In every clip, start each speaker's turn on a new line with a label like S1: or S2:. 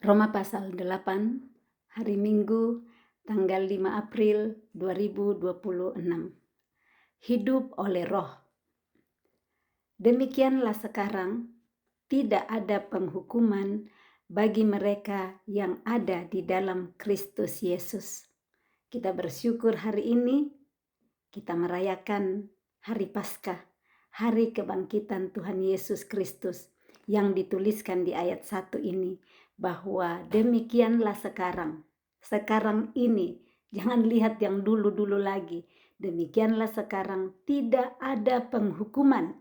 S1: Roma pasal 8, hari Minggu, tanggal 5 April 2026. Hidup oleh Roh. Demikianlah sekarang, tidak ada penghukuman bagi mereka yang ada di dalam Kristus Yesus. Kita bersyukur hari ini, kita merayakan hari Paskah, hari kebangkitan Tuhan Yesus Kristus, yang dituliskan di ayat 1 ini, bahwa demikianlah sekarang ini, jangan lihat yang dulu-dulu lagi, demikianlah sekarang tidak ada penghukuman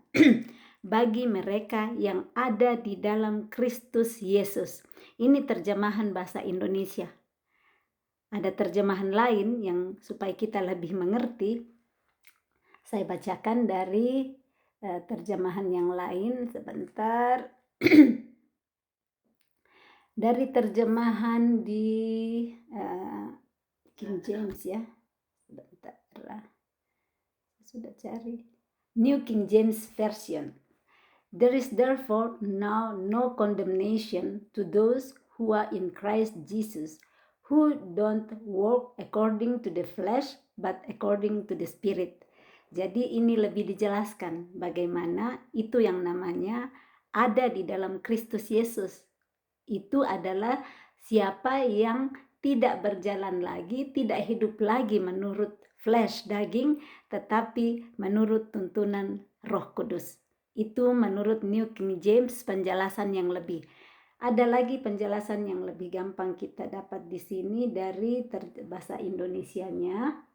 S1: bagi mereka yang ada di dalam Kristus Yesus. Ini terjemahan bahasa Indonesia. Ada terjemahan lain yang supaya kita lebih mengerti, saya bacakan dari terjemahan yang lain sebentar. Dari terjemahan di King James ya. Sebentar. Sudah cari. New King James Version. There is therefore now no condemnation to those who are in Christ Jesus, who don't walk according to the flesh, but according to the Spirit. Jadi ini lebih dijelaskan bagaimana itu yang namanya ada di dalam Kristus Yesus. Itu adalah siapa yang tidak berjalan lagi, tidak hidup lagi menurut flesh daging, tetapi menurut tuntunan Roh Kudus. Itu menurut New King James penjelasan yang lebih. Ada lagi penjelasan yang lebih gampang kita dapat di sini dari bahasa Indonesianya.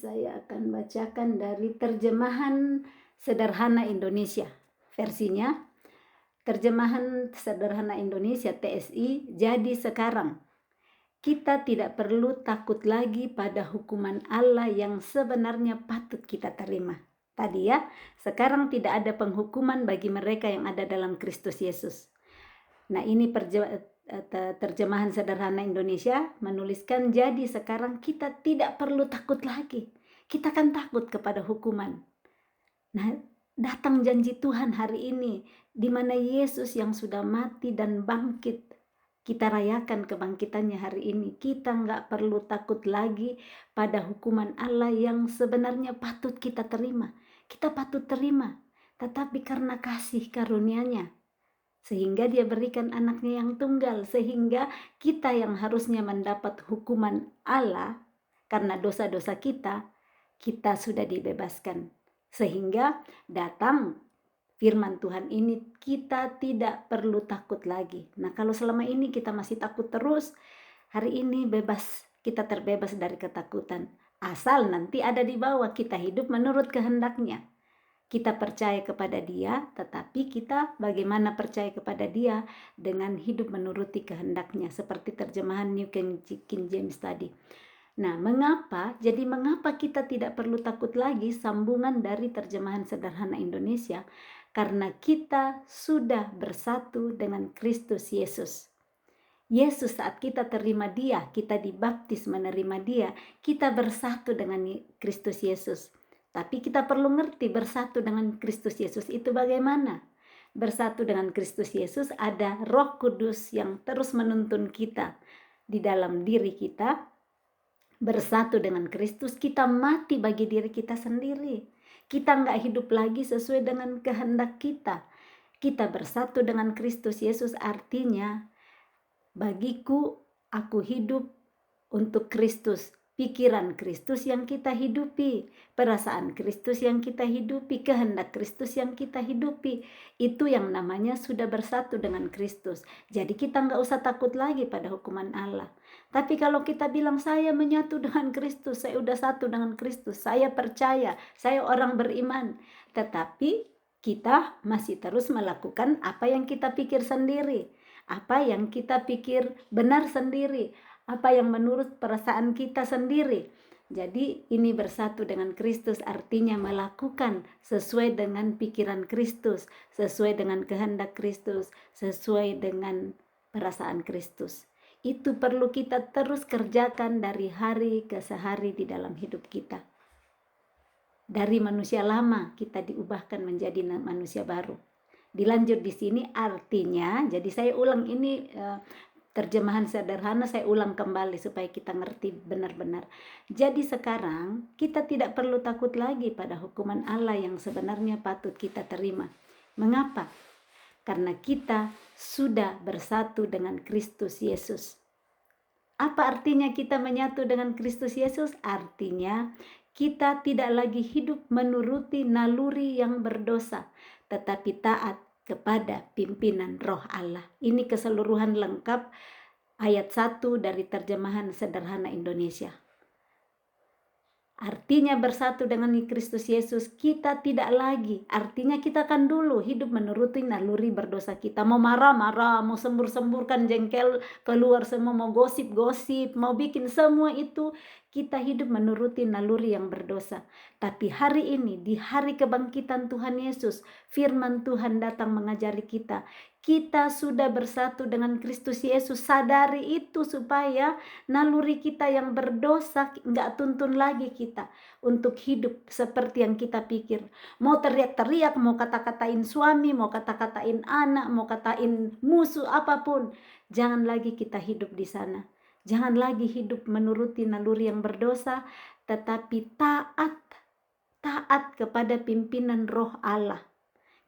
S1: Saya akan bacakan dari terjemahan sederhana Indonesia. Versinya, terjemahan sederhana Indonesia TSI, jadi sekarang kita tidak perlu takut lagi pada hukuman Allah yang sebenarnya patut kita terima. Tadi ya, sekarang tidak ada penghukuman bagi mereka yang ada dalam Kristus Yesus. Nah, ini terjemahan sederhana Indonesia menuliskan, jadi sekarang kita tidak perlu takut lagi. Kita kan takut kepada hukuman. Nah, datang janji Tuhan hari ini, di mana Yesus yang sudah mati dan bangkit, kita rayakan kebangkitannya hari ini. Kita nggak perlu takut lagi pada hukuman Allah yang sebenarnya patut kita terima. Kita patut terima, tetapi karena kasih karunia-Nya, sehingga Dia berikan anaknya yang tunggal, sehingga kita yang harusnya mendapat hukuman Allah karena dosa-dosa kita sudah dibebaskan. Sehingga datang firman Tuhan ini, kita tidak perlu takut lagi. Nah, kalau selama ini kita masih takut terus, hari ini kita terbebas dari ketakutan. Asal nanti ada di bawah, kita hidup menurut kehendak-Nya. Kita percaya kepada Dia, tetapi kita bagaimana percaya kepada Dia dengan hidup menuruti kehendak-Nya, seperti terjemahan New King James tadi. Nah, mengapa kita tidak perlu takut lagi? Sambungan dari terjemahan sederhana Indonesia, karena kita sudah bersatu dengan Kristus Yesus. Yesus, saat kita terima Dia, kita dibaptis menerima Dia, kita bersatu dengan Kristus Yesus. Tapi kita perlu ngerti bersatu dengan Kristus Yesus itu bagaimana. Bersatu dengan Kristus Yesus, ada Roh Kudus yang terus menuntun kita di dalam diri kita. Bersatu dengan Kristus, kita mati bagi diri kita sendiri. Kita nggak hidup lagi sesuai dengan kehendak kita. Kita bersatu dengan Kristus Yesus artinya, bagiku, aku hidup untuk Kristus. Pikiran Kristus yang kita hidupi, perasaan Kristus yang kita hidupi, kehendak Kristus yang kita hidupi. Itu yang namanya sudah bersatu dengan Kristus. Jadi kita nggak usah takut lagi pada hukuman Allah. Tapi kalau kita bilang, saya menyatu dengan Kristus, saya udah satu dengan Kristus, saya percaya, saya orang beriman, tetapi kita masih terus melakukan apa yang kita pikir sendiri, apa yang kita pikir benar sendiri, apa yang menurut perasaan kita sendiri. Jadi ini bersatu dengan Kristus artinya melakukan sesuai dengan pikiran Kristus, sesuai dengan kehendak Kristus, sesuai dengan perasaan Kristus. Itu perlu kita terus kerjakan dari hari ke hari di dalam hidup kita. Dari manusia lama kita diubahkan menjadi manusia baru. Dilanjut di sini artinya, jadi saya ulang ini terjemahan sederhana, saya ulang kembali supaya kita ngerti benar-benar. Jadi sekarang kita tidak perlu takut lagi pada hukuman Allah yang sebenarnya patut kita terima. Mengapa? Karena kita sudah bersatu dengan Kristus Yesus. Apa artinya kita menyatu dengan Kristus Yesus? Artinya kita tidak lagi hidup menuruti naluri yang berdosa, tetapi taat kepada pimpinan Roh Allah. Ini keseluruhan lengkap ayat 1 dari terjemahan sederhana Indonesia. Artinya bersatu dengan Kristus Yesus, kita tidak lagi. Artinya kita kan dulu hidup menuruti naluri berdosa kita. Mau marah-marah, mau sembur-semburkan jengkel keluar semua, mau gosip-gosip, mau bikin semua itu. Kita hidup menuruti naluri yang berdosa. Tapi hari ini, di hari kebangkitan Tuhan Yesus, firman Tuhan datang mengajari kita. Kita sudah bersatu dengan Kristus Yesus. Sadari itu supaya naluri kita yang berdosa nggak tuntun lagi kita untuk hidup seperti yang kita pikir. Mau teriak-teriak, mau kata-katain suami, mau kata-katain anak, mau katain musuh apapun. Jangan lagi kita hidup di sana. Jangan lagi hidup menuruti naluri yang berdosa, tetapi taat kepada pimpinan Roh Allah.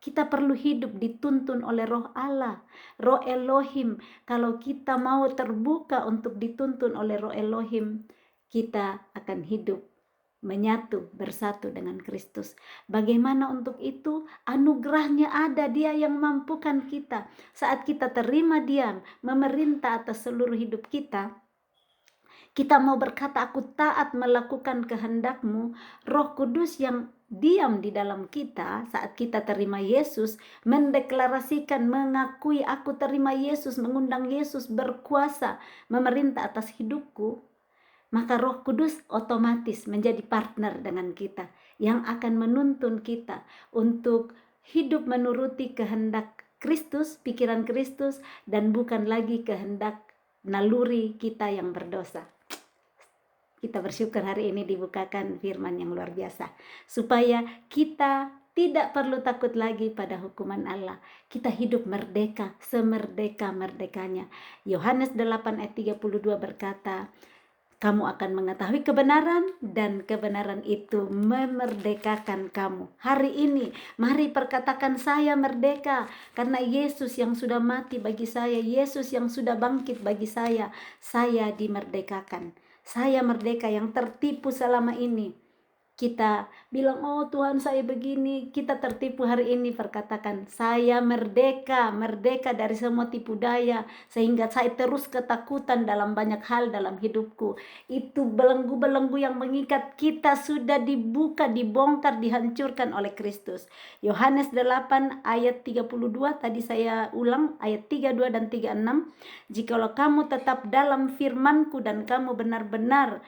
S1: Kita perlu hidup dituntun oleh Roh Allah, Roh Elohim. Kalau kita mau terbuka untuk dituntun oleh Roh Elohim, kita akan hidup menyatu bersatu dengan Kristus. Bagaimana untuk itu? Anugerahnya ada, Dia yang mampukan kita. Saat kita terima Dia memerintah atas seluruh hidup kita, kita mau berkata, aku taat melakukan kehendak-Mu. Roh Kudus yang diam di dalam kita saat kita terima Yesus, mendeklarasikan, mengakui aku terima Yesus, mengundang Yesus berkuasa, memerintah atas hidupku. Maka Roh Kudus otomatis menjadi partner dengan kita yang akan menuntun kita untuk hidup menuruti kehendak Kristus, pikiran Kristus, dan bukan lagi kehendak naluri kita yang berdosa. Kita bersyukur hari ini dibukakan firman yang luar biasa, supaya kita tidak perlu takut lagi pada hukuman Allah. Kita hidup merdeka, semerdeka-merdekanya. Yohanes 8 ayat 32 berkata, kamu akan mengetahui kebenaran dan kebenaran itu memerdekakan kamu. Hari ini mari perkatakan, saya merdeka karena Yesus yang sudah mati bagi saya, Yesus yang sudah bangkit bagi saya dimerdekakan. Saya merdeka yang tertipu selama ini. Kita bilang, oh Tuhan saya begini, kita tertipu hari ini. Perkatakan, saya merdeka dari semua tipu daya, sehingga saya terus ketakutan dalam banyak hal dalam hidupku. Itu belenggu-belenggu yang mengikat kita sudah dibuka, dibongkar, dihancurkan oleh Kristus. Yohanes 8 ayat 32, tadi saya ulang ayat 32 dan 36. Jikalau kamu tetap dalam firman-Ku dan kamu benar-benar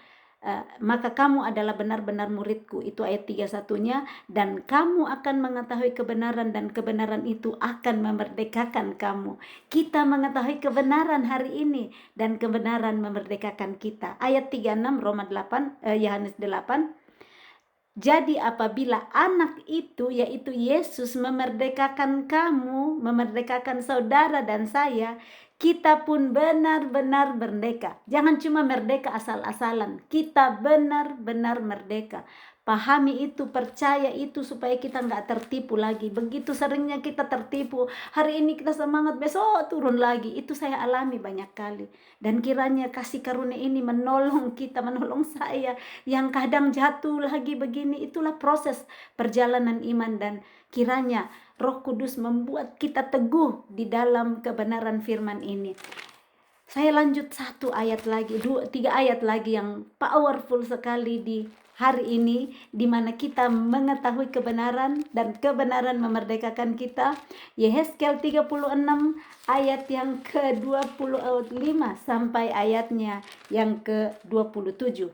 S1: maka kamu adalah benar-benar muridku. Itu ayat 31-nya. Dan kamu akan mengetahui kebenaran dan kebenaran itu akan memerdekakan kamu. Kita mengetahui kebenaran hari ini dan kebenaran memerdekakan kita. Ayat 36 Yohanes 8. Jadi apabila anak itu, yaitu Yesus, memerdekakan kamu, memerdekakan saudara dan saya, kita pun benar-benar merdeka. Jangan cuma merdeka asal-asalan. Kita benar-benar merdeka. Pahami itu, percaya itu supaya kita nggak tertipu lagi. Begitu seringnya kita tertipu. Hari ini kita semangat, besok turun lagi. Itu saya alami banyak kali. Dan kiranya kasih karunia ini menolong kita, menolong saya yang kadang jatuh lagi begini. Itulah proses perjalanan iman, dan kiranya Roh Kudus membuat kita teguh di dalam kebenaran firman ini. Saya lanjut 1 ayat lagi, 3 ayat lagi yang powerful sekali di hari ini, di mana kita mengetahui kebenaran dan kebenaran memerdekakan kita. Yehezkel 36 ayat yang ke-25 sampai ayatnya yang ke-27.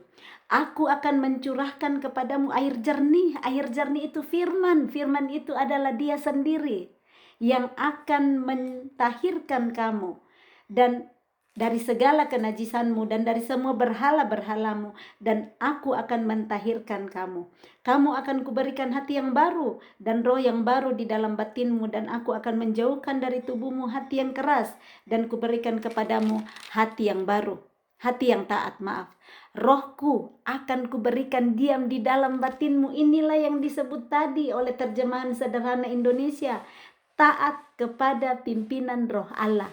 S1: Aku akan mencurahkan kepadamu air jernih. Air jernih itu firman. Firman itu adalah Dia sendiri yang akan mentahirkan kamu. Dan dari segala kenajisanmu dan dari semua berhala-berhalamu, dan aku akan mentahirkan kamu. Kamu akan kuberikan hati yang baru dan roh yang baru di dalam batinmu, dan aku akan menjauhkan dari tubuhmu hati yang keras, dan kuberikan kepadamu hati yang baru, hati yang taat, Rohku akan kuberikan diam di dalam batinmu. Inilah yang disebut tadi oleh terjemahan sederhana Indonesia, taat kepada pimpinan roh Allah.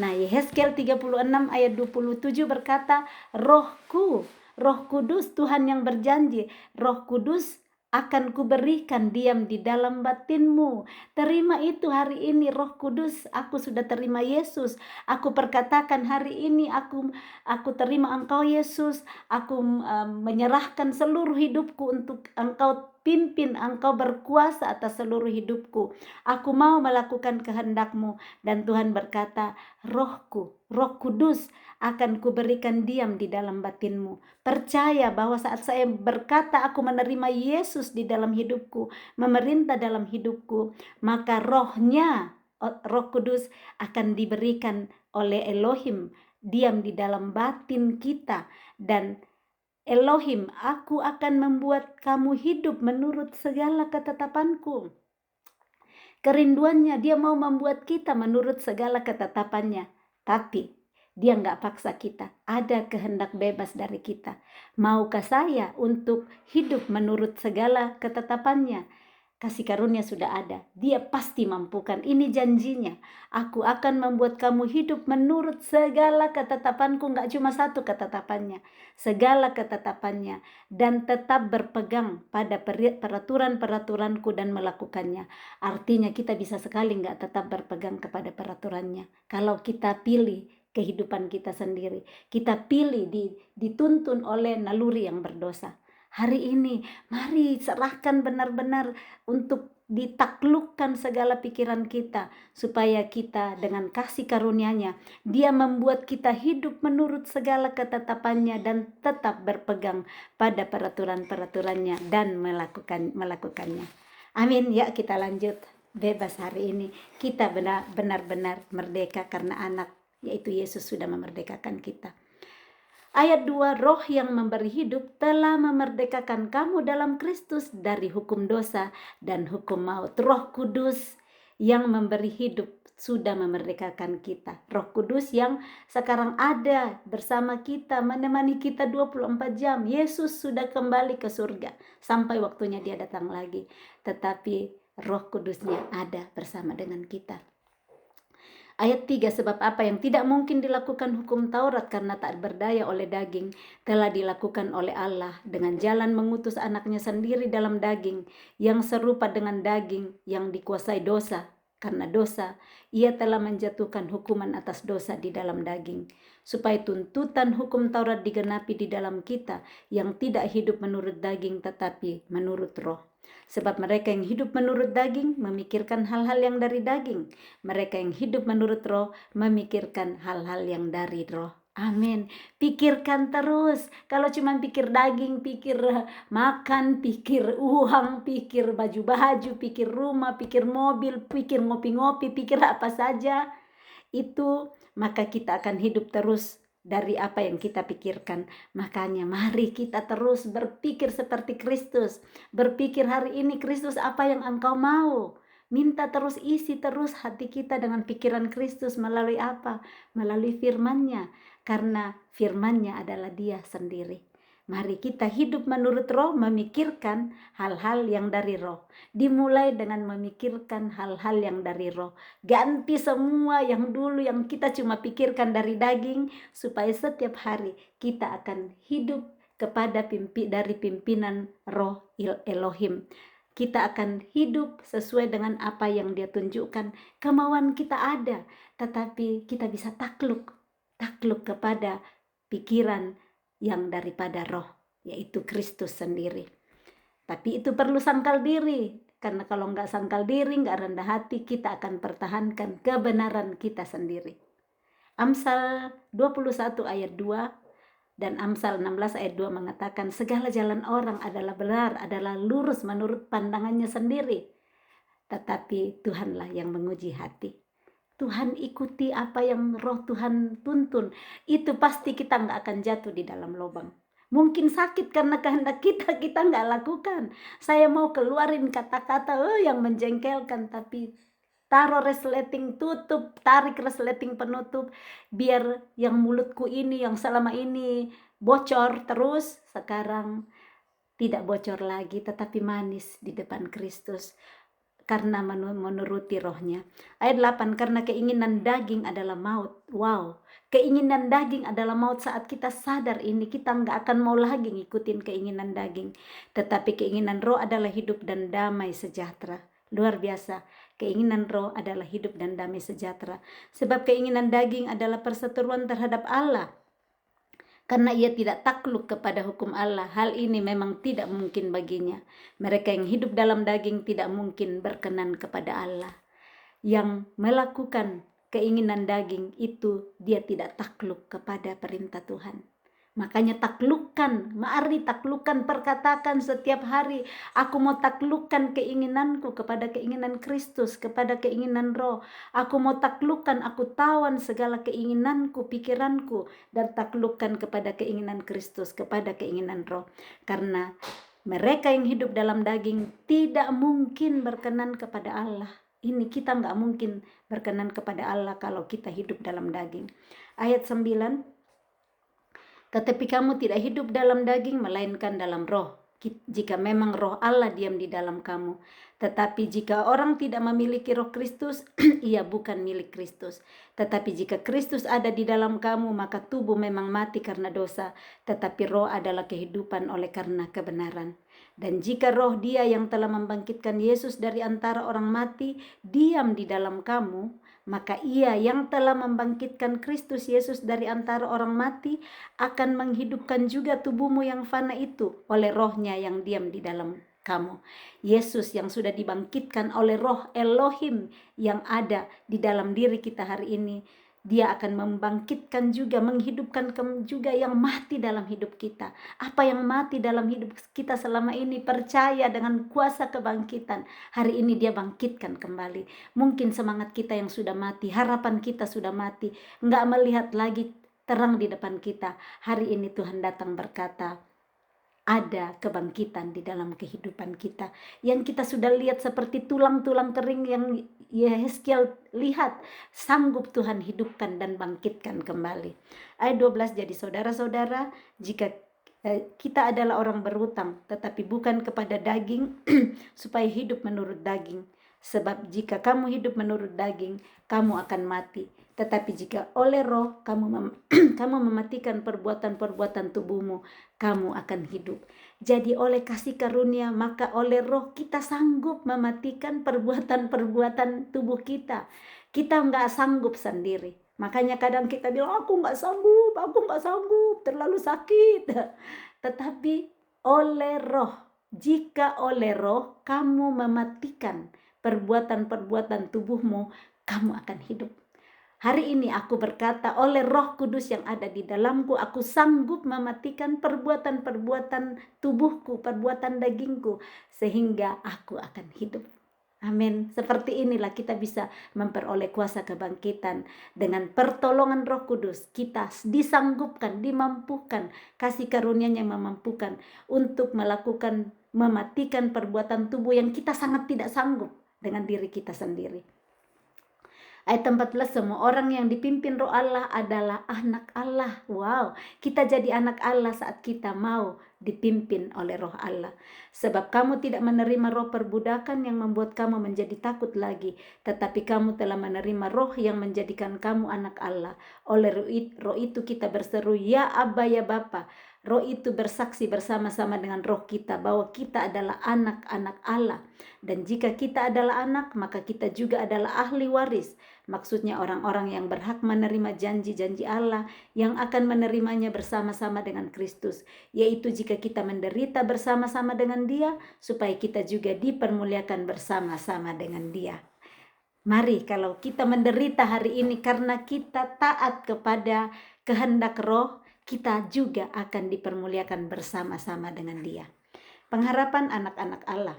S1: Nah, Yehezkiel 36 ayat 27 berkata, Rohku, Roh Kudus, Tuhan yang berjanji, Roh Kudus akan kuberikan diam di dalam batinmu. Terima itu hari ini, Roh Kudus. Aku sudah terima Yesus. Aku perkatakan hari ini, aku terima Engkau Yesus. Aku menyerahkan seluruh hidupku untuk Engkau pimpin, Engkau berkuasa atas seluruh hidupku. Aku mau melakukan kehendak-Mu. Dan Tuhan berkata, Rohku, Roh Kudus akan kuberikan diam di dalam batinmu. Percaya bahwa saat saya berkata aku menerima Yesus di dalam hidupku, memerintah dalam hidupku, maka rohnya, Roh Kudus akan diberikan oleh Elohim diam di dalam batin kita. Dan Elohim, aku akan membuat kamu hidup menurut segala ketetapanku. Kerinduannya, dia mau membuat kita menurut segala ketetapannya. Tapi dia nggak paksa kita. Ada kehendak bebas dari kita. Maukah saya untuk hidup menurut segala ketetapannya? Kasih karunia sudah ada. Dia pasti mampukan. Ini janjinya. Aku akan membuat kamu hidup menurut segala ketetapanku. Nggak cuma satu ketetapannya. Segala ketetapannya. Dan tetap berpegang pada peraturan-peraturanku dan melakukannya. Artinya kita bisa sekali nggak tetap berpegang kepada peraturannya. Kalau kita pilih kehidupan kita sendiri. Kita pilih dituntun oleh naluri yang berdosa. Hari ini mari serahkan benar-benar untuk ditaklukkan segala pikiran kita, supaya kita dengan kasih karunia-Nya, Dia membuat kita hidup menurut segala ketetapannya dan tetap berpegang pada peraturan-peraturannya dan melakukannya. Amin. Ya, kita lanjut. Bebas hari ini. Kita benar-benar merdeka karena anak, yaitu Yesus sudah memerdekakan kita. Ayat 2, Roh yang memberi hidup telah memerdekakan kamu dalam Kristus dari hukum dosa dan hukum maut. Roh Kudus yang memberi hidup sudah memerdekakan kita. Roh Kudus yang sekarang ada bersama kita, menemani kita 24 jam. Yesus sudah kembali ke surga sampai waktunya Dia datang lagi. Tetapi Roh Kudusnya ada bersama dengan kita. Ayat 3, sebab apa yang tidak mungkin dilakukan hukum Taurat karena tak berdaya oleh daging, telah dilakukan oleh Allah dengan jalan mengutus anaknya sendiri dalam daging, yang serupa dengan daging yang dikuasai dosa. Karena dosa, ia telah menjatuhkan hukuman atas dosa di dalam daging, supaya tuntutan hukum Taurat digenapi di dalam kita, yang tidak hidup menurut daging tetapi menurut roh. Sebab mereka yang hidup menurut daging memikirkan hal-hal yang dari daging. Mereka yang hidup menurut roh memikirkan hal-hal yang dari roh. Amin. Pikirkan terus. Kalau cuma pikir daging, pikir makan, pikir uang, pikir baju-baju, pikir rumah, pikir mobil, pikir ngopi-ngopi, pikir apa saja, itu maka kita akan hidup terus dari apa yang kita pikirkan. Makanya mari kita terus berpikir seperti Kristus. Berpikir hari ini, Kristus apa yang engkau mau? Minta terus, isi terus hati kita dengan pikiran Kristus. Melalui apa? Melalui firman-Nya. Karena firman-Nya adalah Dia sendiri. Mari kita hidup menurut roh, memikirkan hal-hal yang dari roh. Dimulai dengan memikirkan hal-hal yang dari roh. Ganti semua yang dulu yang kita cuma pikirkan dari daging, supaya setiap hari kita akan hidup kepada dari pimpinan roh Elohim. Kita akan hidup sesuai dengan apa yang Dia tunjukkan. Kemauan kita ada, tetapi kita bisa takluk kepada pikiran yang daripada roh, yaitu Kristus sendiri. Tapi itu perlu sangkal diri, karena kalau nggak sangkal diri, nggak rendah hati, kita akan pertahankan kebenaran kita sendiri. Amsal 21 ayat 2 dan Amsal 16 ayat 2 mengatakan, segala jalan orang adalah benar, adalah lurus menurut pandangannya sendiri, tetapi Tuhanlah yang menguji hati. Tuhan ikuti apa yang roh Tuhan tuntun, itu pasti kita nggak akan jatuh di dalam lubang. Mungkin sakit karena kehendak kita nggak lakukan. Saya mau keluarin kata-kata yang menjengkelkan, tapi taruh resleting tutup, tarik resleting penutup, biar yang mulutku ini yang selama ini bocor terus, sekarang tidak bocor lagi, tetapi manis di depan Kristus karena menuruti rohnya. Ayat 8, karena keinginan daging adalah maut. Wow, keinginan daging adalah maut. Saat kita sadar ini, kita nggak akan mau lagi ngikutin keinginan daging. Tetapi keinginan roh adalah hidup dan damai sejahtera. Luar biasa, keinginan roh adalah hidup dan damai sejahtera. Sebab keinginan daging adalah perseteruan terhadap Allah. Karena ia tidak takluk kepada hukum Allah, hal ini memang tidak mungkin baginya. Mereka yang hidup dalam daging tidak mungkin berkenan kepada Allah. Yang melakukan keinginan daging itu, dia tidak takluk kepada perintah Tuhan. Makanya taklukkan, mari taklukkan, perkatakan setiap hari, aku mau taklukkan keinginanku kepada keinginan Kristus, kepada keinginan roh. Aku mau taklukkan, aku tawan segala keinginanku, pikiranku, dan taklukkan kepada keinginan Kristus, kepada keinginan roh. Karena mereka yang hidup dalam daging tidak mungkin berkenan kepada Allah. Ini kita nggak mungkin berkenan kepada Allah kalau kita hidup dalam daging. Ayat 9, tetapi kamu tidak hidup dalam daging, melainkan dalam roh. Jika memang roh Allah diam di dalam kamu. Tetapi jika orang tidak memiliki roh Kristus, ia bukan milik Kristus. Tetapi jika Kristus ada di dalam kamu, maka tubuh memang mati karena dosa, tetapi roh adalah kehidupan oleh karena kebenaran. Dan jika roh Dia yang telah membangkitkan Yesus dari antara orang mati diam di dalam kamu, maka Ia yang telah membangkitkan Kristus Yesus dari antara orang mati akan menghidupkan juga tubuhmu yang fana itu oleh rohnya yang diam di dalam kamu. Yesus yang sudah dibangkitkan oleh roh Elohim yang ada di dalam diri kita hari ini, Dia akan membangkitkan juga, menghidupkan juga yang mati dalam hidup kita. Apa yang mati dalam hidup kita selama ini, percaya dengan kuasa kebangkitan. Hari ini Dia bangkitkan kembali. Mungkin semangat kita yang sudah mati, harapan kita sudah mati, nggak melihat lagi terang di depan kita. Hari ini Tuhan datang berkata, ada kebangkitan di dalam kehidupan kita. Yang kita sudah lihat seperti tulang-tulang kering yang Yehezkiel lihat, sanggup Tuhan hidupkan dan bangkitkan kembali. Ayat 12, jadi saudara-saudara, jika kita adalah orang berhutang, tetapi bukan kepada daging, supaya hidup menurut daging. Sebab jika kamu hidup menurut daging, kamu akan mati. Tetapi jika oleh roh kamu mematikan perbuatan-perbuatan tubuhmu, kamu akan hidup. Jadi oleh kasih karunia, maka oleh roh kita sanggup mematikan perbuatan-perbuatan tubuh kita. Kita nggak sanggup sendiri. Makanya kadang kita bilang, aku nggak sanggup, terlalu sakit. Tetapi oleh roh, jika oleh roh kamu mematikan perbuatan-perbuatan tubuhmu, kamu akan hidup. Hari ini aku berkata, oleh Roh Kudus yang ada di dalamku, aku sanggup mematikan perbuatan-perbuatan tubuhku, perbuatan dagingku, sehingga aku akan hidup. Amin. Seperti inilah kita bisa memperoleh kuasa kebangkitan. Dengan pertolongan Roh Kudus, kita disanggupkan, dimampukan, kasih karunia-Nya memampukan untuk melakukan, mematikan perbuatan tubuh yang kita sangat tidak sanggup dengan diri kita sendiri. Ayat 14, semua orang yang dipimpin roh Allah adalah anak Allah. Wow, kita jadi anak Allah saat kita mau dipimpin oleh roh Allah. Sebab kamu tidak menerima roh perbudakan yang membuat kamu menjadi takut lagi, tetapi kamu telah menerima roh yang menjadikan kamu anak Allah. Oleh roh itu kita berseru, ya Abba, ya Bapa. Roh itu bersaksi bersama-sama dengan roh kita bahwa kita adalah anak-anak Allah. Dan jika kita adalah anak, maka kita juga adalah ahli waris. Maksudnya orang-orang yang berhak menerima janji-janji Allah yang akan menerimanya bersama-sama dengan Kristus. Yaitu jika kita menderita bersama-sama dengan Dia, supaya kita juga dipermuliakan bersama-sama dengan Dia. Mari kalau kita menderita hari ini karena kita taat kepada kehendak roh, kita juga akan dipermuliakan bersama-sama dengan Dia. Pengharapan anak-anak Allah.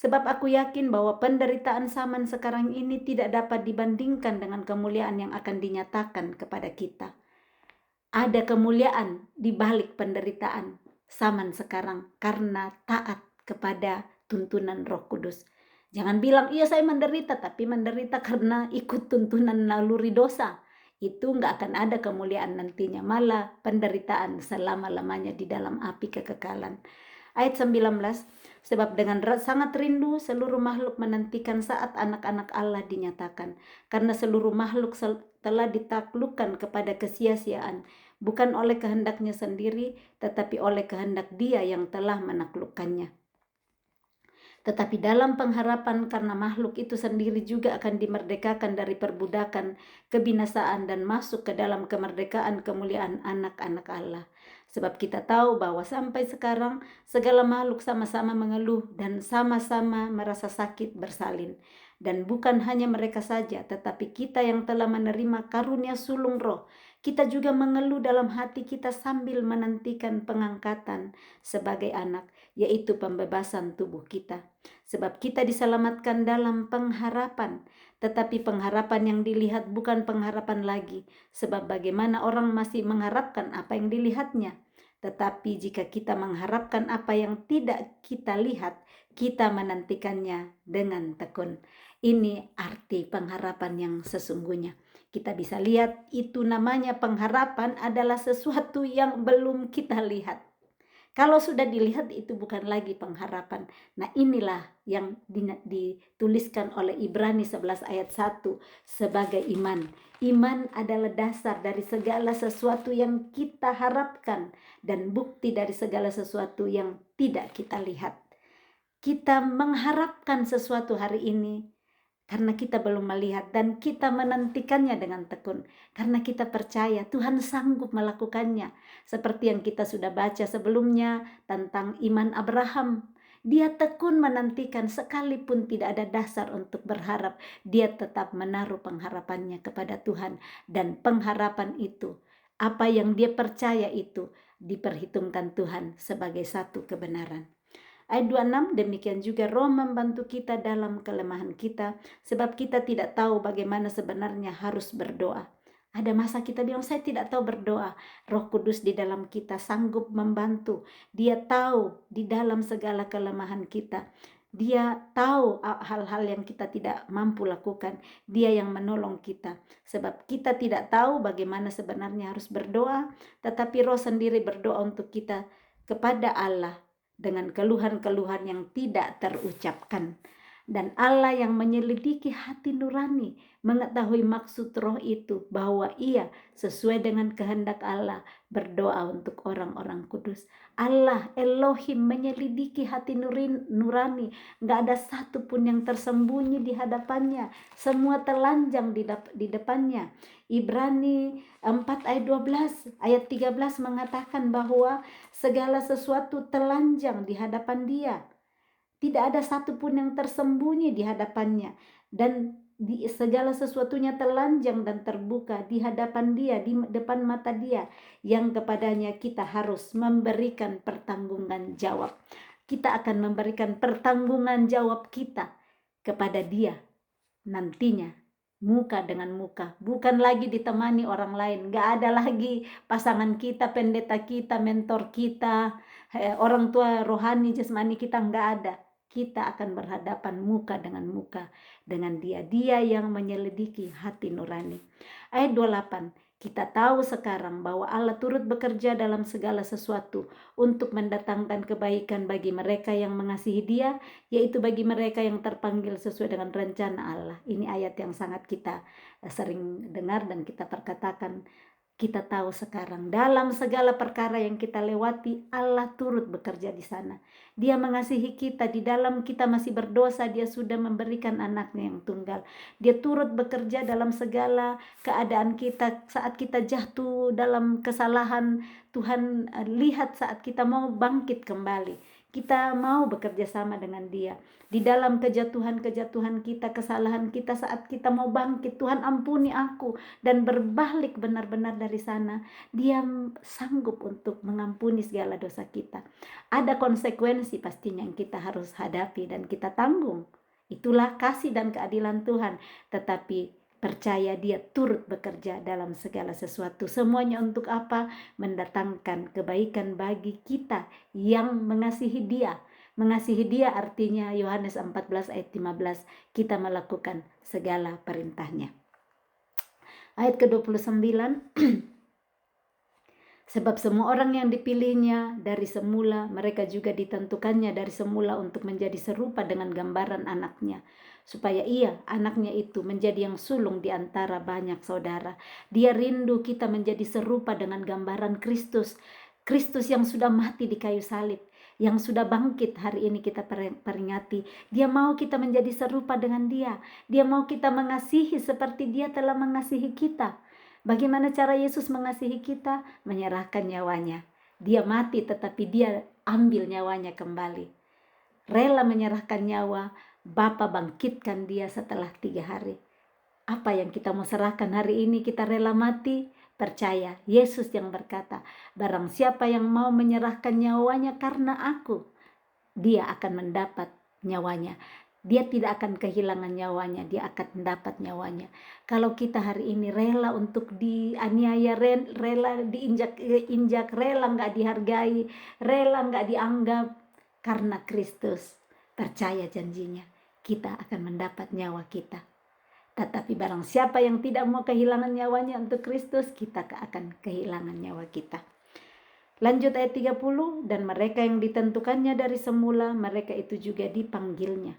S1: Sebab aku yakin bahwa penderitaan zaman sekarang ini tidak dapat dibandingkan dengan kemuliaan yang akan dinyatakan kepada kita. Ada kemuliaan di balik penderitaan zaman sekarang karena taat kepada tuntunan Roh Kudus. Jangan bilang, iya saya menderita, tapi menderita karena ikut tuntunan naluri dosa. Itu nggak akan ada kemuliaan nantinya, malah penderitaan selama-lamanya di dalam api kekekalan. Ayat 19, sebab dengan sangat rindu seluruh makhluk menantikan saat anak-anak Allah dinyatakan, karena seluruh makhluk telah ditaklukkan kepada kesia-siaan, bukan oleh kehendaknya sendiri, tetapi oleh kehendak Dia yang telah menaklukkannya. Tetapi dalam pengharapan karena makhluk itu sendiri juga akan dimerdekakan dari perbudakan, kebinasaan, dan masuk ke dalam kemerdekaan kemuliaan anak-anak Allah. Sebab kita tahu bahwa sampai sekarang segala makhluk sama-sama mengeluh dan sama-sama merasa sakit bersalin. Dan bukan hanya mereka saja, tetapi kita yang telah menerima karunia sulung roh, kita juga mengeluh dalam hati kita sambil menantikan pengangkatan sebagai anak, yaitu pembebasan tubuh kita. Sebab kita diselamatkan dalam pengharapan, tetapi pengharapan yang dilihat bukan pengharapan lagi, sebab bagaimana orang masih mengharapkan apa yang dilihatnya. Tetapi jika kita mengharapkan apa yang tidak kita lihat, kita menantikannya dengan tekun. Ini arti pengharapan yang sesungguhnya. Kita bisa lihat itu namanya pengharapan adalah sesuatu yang belum kita lihat. Kalau sudah dilihat itu bukan lagi pengharapan. Nah inilah yang dituliskan oleh Ibrani 11 ayat 1 sebagai iman. Iman adalah dasar dari segala sesuatu yang kita harapkan dan bukti dari segala sesuatu yang tidak kita lihat. Kita mengharapkan sesuatu hari ini karena kita belum melihat, dan kita menantikannya dengan tekun karena kita percaya Tuhan sanggup melakukannya. Seperti yang kita sudah baca sebelumnya tentang iman Abraham. Dia tekun menantikan sekalipun tidak ada dasar untuk berharap. Dia tetap menaruh pengharapannya kepada Tuhan, dan pengharapan itu, apa yang dia percaya itu diperhitungkan Tuhan sebagai satu kebenaran. Ayat 26, demikian juga Roh membantu kita dalam kelemahan kita, sebab kita tidak tahu bagaimana sebenarnya harus berdoa. Ada masa kita bilang, saya tidak tahu berdoa. Roh Kudus di dalam kita sanggup membantu. Dia tahu di dalam segala kelemahan kita. Dia tahu hal-hal yang kita tidak mampu lakukan. Dia yang menolong kita. Sebab kita tidak tahu bagaimana sebenarnya harus berdoa, tetapi Roh sendiri berdoa untuk kita kepada Allah dengan keluhan-keluhan yang tidak terucapkan. Dan Allah yang menyelidiki hati nurani mengetahui maksud Roh itu, bahwa ia sesuai dengan kehendak Allah berdoa untuk orang-orang kudus. Allah Elohim menyelidiki hati nurani, gak ada satu pun yang tersembunyi di hadapannya, semua telanjang di depannya. Ibrani 4 ayat 12, ayat 13 mengatakan bahwa segala sesuatu telanjang di hadapan Dia. Tidak ada satu pun yang tersembunyi di hadapannya, dan segala sesuatunya telanjang dan terbuka di hadapan Dia, di depan mata Dia, yang kepadanya kita harus memberikan pertanggungan jawab. Kita akan memberikan pertanggungan jawab kita kepada Dia nantinya, muka dengan muka, bukan lagi ditemani orang lain. Gak ada lagi pasangan kita, pendeta kita, mentor kita, orang tua rohani jasmani kita, gak ada. Kita akan berhadapan muka dengan Dia. Dia yang menyelidiki hati nurani. Ayat 28, kita tahu sekarang bahwa Allah turut bekerja dalam segala sesuatu untuk mendatangkan kebaikan bagi mereka yang mengasihi Dia, yaitu bagi mereka yang terpanggil sesuai dengan rencana Allah. Ini ayat yang sangat kita sering dengar dan kita perkatakan. Kita tahu sekarang dalam segala perkara yang kita lewati, Allah turut bekerja di sana. Dia mengasihi kita, di dalam kita masih berdosa, Dia sudah memberikan anaknya yang tunggal. Dia turut bekerja dalam segala keadaan kita. Saat kita jatuh dalam kesalahan, Tuhan lihat saat kita mau bangkit kembali. Kita mau bekerja sama dengan Dia. Di dalam kejatuhan-kejatuhan kita, kesalahan kita, saat kita mau bangkit, Tuhan ampuni aku, dan berbalik benar-benar dari sana, Dia sanggup untuk mengampuni segala dosa kita. Ada konsekuensi pastinya yang kita harus hadapi dan kita tanggung. Itulah kasih dan keadilan Tuhan. Tetapi percaya Dia turut bekerja dalam segala sesuatu. Semuanya untuk apa? Mendatangkan kebaikan bagi kita yang mengasihi Dia. Mengasihi Dia artinya Yohanes 14 ayat 15, kita melakukan segala perintahnya. Ayat ke-29, sebab semua orang yang dipilihnya dari semula, mereka juga ditentukannya dari semula untuk menjadi serupa dengan gambaran anaknya, supaya ia, anaknya itu, menjadi yang sulung di antara banyak saudara. Dia rindu kita menjadi serupa dengan gambaran Kristus. Kristus yang sudah mati di kayu salib, yang sudah bangkit, hari ini kita peringati. Dia mau kita menjadi serupa dengan Dia. Dia mau kita mengasihi seperti Dia telah mengasihi kita. Bagaimana cara Yesus mengasihi kita? Menyerahkan nyawanya. Dia mati tetapi Dia ambil nyawanya kembali. Rela menyerahkan nyawa, Bapa bangkitkan Dia setelah 3 hari. Apa yang kita mau serahkan hari ini? Kita rela mati? Percaya, Yesus yang berkata, barang siapa yang mau menyerahkan nyawanya karena aku, dia akan mendapat nyawanya. Dia tidak akan kehilangan nyawanya, dia akan mendapat nyawanya. Kalau kita hari ini rela untuk dianiaya, rela diinjak-injak, rela nggak dihargai, rela nggak dianggap karena Kristus, percaya janjinya, kita akan mendapat nyawa kita. Tetapi barang siapa yang tidak mau kehilangan nyawanya untuk Kristus, kita akan kehilangan nyawa kita. Lanjut ayat 30, dan mereka yang ditentukannya dari semula, mereka itu juga dipanggilnya.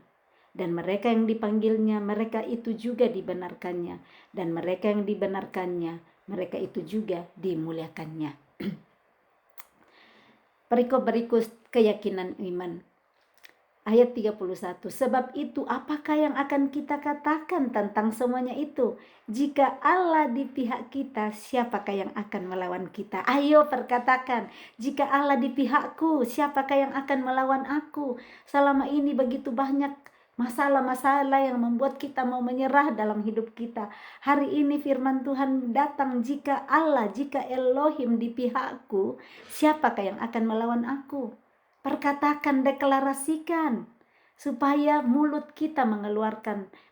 S1: Dan mereka yang dipanggilnya, mereka itu juga dibenarkannya. Dan mereka yang dibenarkannya, mereka itu juga dimuliakannya. Perikop berikut keyakinan iman. Ayat 31, sebab itu apakah yang akan kita katakan tentang semuanya itu? Jika Allah di pihak kita, siapakah yang akan melawan kita? Ayo perkatakan, jika Allah di pihakku, siapakah yang akan melawan aku? Selama ini begitu banyak masalah-masalah yang membuat kita mau menyerah dalam hidup kita. Hari ini firman Tuhan datang, jika Allah, jika Elohim di pihakku, siapakah yang akan melawan aku? Perkatakan, deklarasikan, supaya mulut kita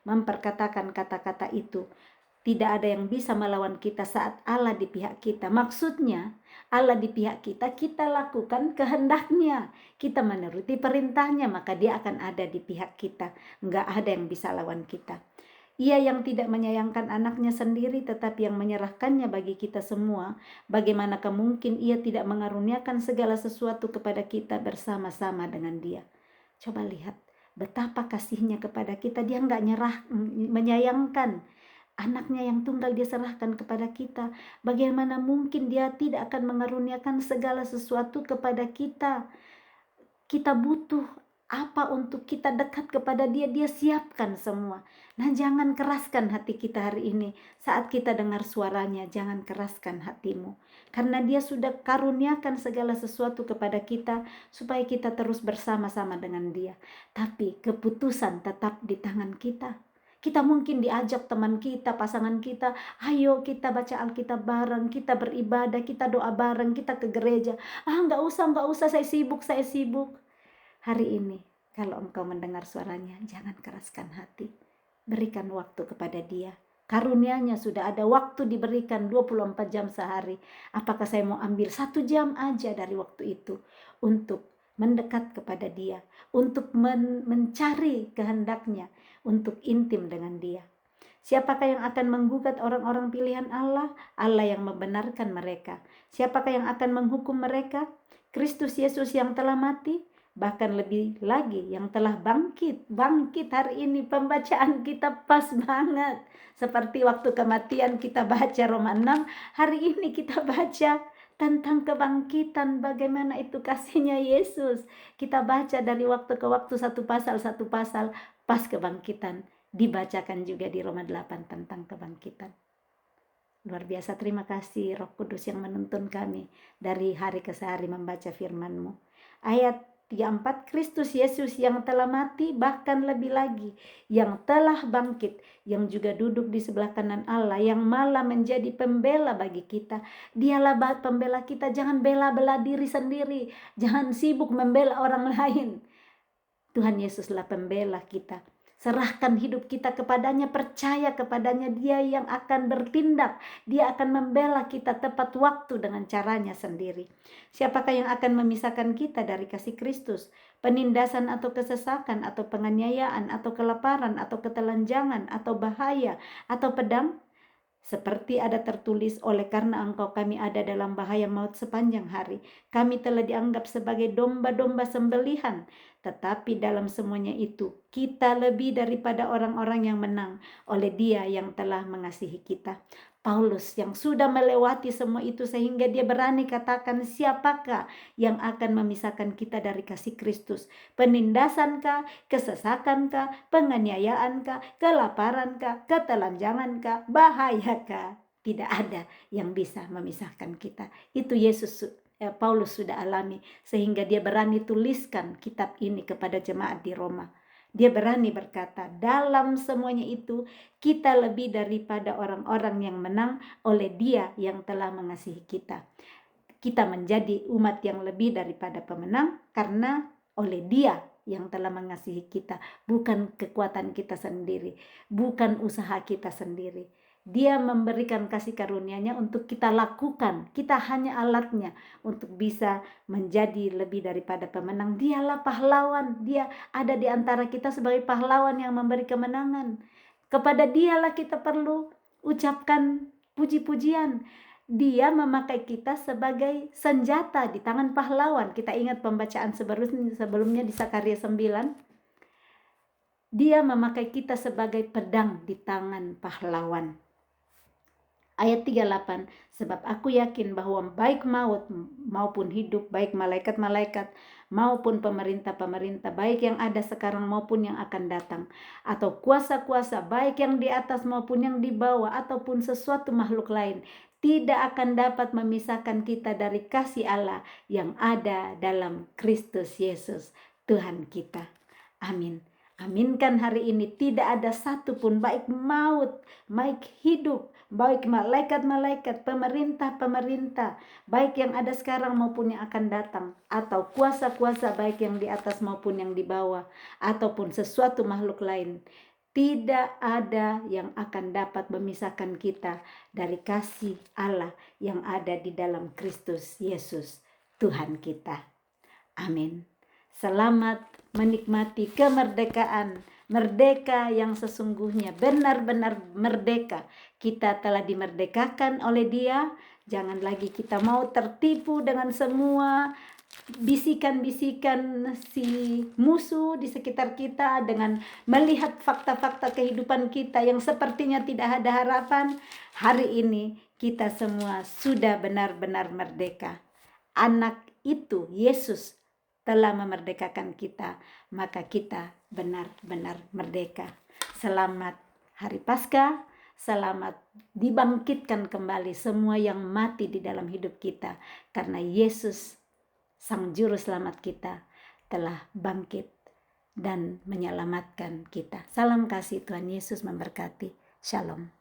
S1: memperkatakan kata-kata itu. Tidak ada yang bisa melawan kita saat Allah di pihak kita. Maksudnya, Allah di pihak kita, kita lakukan kehendaknya, kita menuruti perintahnya, maka Dia akan ada di pihak kita. Enggak ada yang bisa lawan kita. Ia yang tidak menyayangkan anaknya sendiri, tetapi yang menyerahkannya bagi kita semua, bagaimanakah mungkin Ia tidak mengaruniakan segala sesuatu kepada kita bersama-sama dengan Dia? Coba lihat betapa kasihnya kepada kita. Dia enggak menyayangkan anaknya yang tunggal, Dia serahkan kepada kita. Bagaimana mungkin Dia tidak akan mengaruniakan segala sesuatu kepada kita? Kita butuh apa untuk kita dekat kepada Dia, Dia siapkan semua. Nah, jangan keraskan hati kita hari ini. Saat kita dengar suaranya, jangan keraskan hatimu. Karena Dia sudah karuniakan segala sesuatu kepada kita, supaya kita terus bersama-sama dengan Dia. Tapi keputusan tetap di tangan kita. Kita mungkin diajak teman kita, pasangan kita, ayo kita baca Alkitab bareng, kita beribadah, kita doa bareng, kita ke gereja. Enggak usah, saya sibuk. Hari ini, kalau engkau mendengar suaranya, jangan keraskan hati. Berikan waktu kepada Dia. Karunia-Nya sudah ada, waktu diberikan 24 jam sehari. Apakah saya mau ambil 1 jam aja dari waktu itu untuk mendekat kepada Dia, untuk mencari kehendaknya, untuk intim dengan Dia? Siapakah yang akan menggugat orang-orang pilihan Allah? Allah yang membenarkan mereka. Siapakah yang akan menghukum mereka? Kristus Yesus yang telah mati, bahkan lebih lagi yang telah bangkit hari ini. Pembacaan kita pas banget, seperti waktu kematian kita baca Roma 6, hari ini kita baca tentang kebangkitan, bagaimana itu kasihnya Yesus. Kita baca dari waktu ke waktu, satu pasal pas kebangkitan. Dibacakan juga di Roma 8 tentang kebangkitan. Luar biasa, terima kasih Roh Kudus yang menuntun kami dari hari ke hari membaca firman-Mu. Ayat 3:4, Kristus Yesus yang telah mati, bahkan lebih lagi, yang telah bangkit, yang juga duduk di sebelah kanan Allah, yang malah menjadi pembela bagi kita. Dialah pembela kita. Jangan bela-bela diri sendiri, jangan sibuk membela orang lain. Tuhan Yesuslah pembela kita. Serahkan hidup kita kepadanya, percaya kepadanya. Dia yang akan bertindak, dia akan membela kita tepat waktu dengan caranya sendiri. Siapakah yang akan memisahkan kita dari kasih Kristus? Penindasan atau kesesakan, atau penganiayaan, atau kelaparan, atau ketelanjangan, atau bahaya, atau pedang? Seperti ada tertulis, oleh karena engkau kami ada dalam bahaya maut sepanjang hari. Kami telah dianggap sebagai domba-domba sembelihan. Tetapi dalam semuanya itu, kita lebih daripada orang-orang yang menang oleh Dia yang telah mengasihi kita. Paulus yang sudah melewati semua itu sehingga dia berani katakan, siapakah yang akan memisahkan kita dari kasih Kristus? Penindasankah, kesesakankah, penganiayaankah, kelaparankah, ketelanjangankah, bahayakah? Tidak ada yang bisa memisahkan kita. Itu Paulus sudah alami sehingga dia berani tuliskan kitab ini kepada jemaat di Roma. Dia berani berkata, dalam semuanya itu kita lebih daripada orang-orang yang menang oleh Dia yang telah mengasihi kita. Kita menjadi umat yang lebih daripada pemenang karena oleh Dia yang telah mengasihi kita, bukan kekuatan kita sendiri, bukan usaha kita sendiri. Dia memberikan kasih karunia-Nya untuk kita lakukan. Kita hanya alatnya untuk bisa menjadi lebih daripada pemenang. Dialah pahlawan. Dia ada di antara kita sebagai pahlawan yang memberi kemenangan. Kepada Dialah kita perlu ucapkan puji-pujian. Dia memakai kita sebagai senjata di tangan pahlawan. Kita ingat pembacaan sebelumnya di Sakaria 9. Dia memakai kita sebagai pedang di tangan pahlawan. Ayat 38, sebab aku yakin bahwa baik maut maupun hidup, baik malaikat-malaikat maupun pemerintah-pemerintah, baik yang ada sekarang maupun yang akan datang, atau kuasa-kuasa, baik yang di atas maupun yang di bawah, ataupun sesuatu makhluk lain, tidak akan dapat memisahkan kita dari kasih Allah yang ada dalam Kristus Yesus, Tuhan kita. Amin. Aminkan hari ini, tidak ada satupun, baik maut, baik hidup, baik malaikat-malaikat, pemerintah-pemerintah, baik yang ada sekarang maupun yang akan datang, atau kuasa-kuasa baik yang di atas maupun yang di bawah, ataupun sesuatu makhluk lain. Tidak ada yang akan dapat memisahkan kita dari kasih Allah yang ada di dalam Kristus Yesus, Tuhan kita. Amin. Selamat menikmati kemerdekaan, merdeka yang sesungguhnya, benar-benar merdeka. Kita telah dimerdekakan oleh Dia. Jangan lagi kita mau tertipu dengan semua bisikan-bisikan si musuh di sekitar kita, dengan melihat fakta-fakta kehidupan kita yang sepertinya tidak ada harapan. Hari ini kita semua sudah benar-benar merdeka. Anak itu, Yesus, telah memerdekakan kita, maka kita benar-benar merdeka. Selamat Hari Paskah, selamat dibangkitkan kembali semua yang mati di dalam hidup kita, karena Yesus, Sang Juru Selamat kita, telah bangkit dan menyelamatkan kita. Salam kasih, Tuhan Yesus memberkati. Shalom.